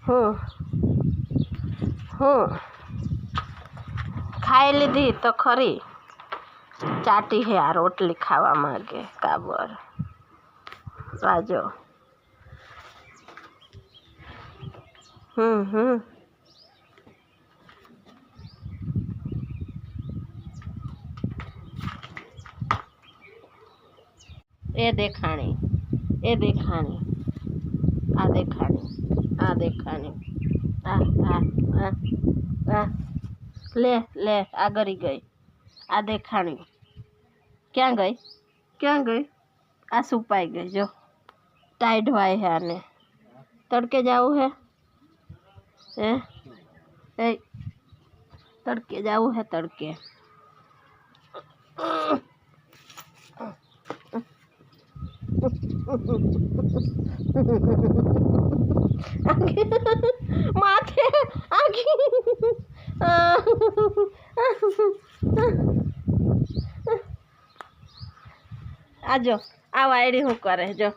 हूँ हूँ खाई लीधी तो खरी चाटी है आ रोटली खावा मांगे काबर राजो। ए देखाणी ए देखाणी आ देखाणी आ देखाणी आ आ आ आ ले ले आ गरी गई आ देखाणी क्या गई आ सुपाई गई जो टाइट हुई है आने तड़के जाऊ है ए तड़के जाऊ है तड़के माथे आगे आजो आ वायरी हूँ करे जो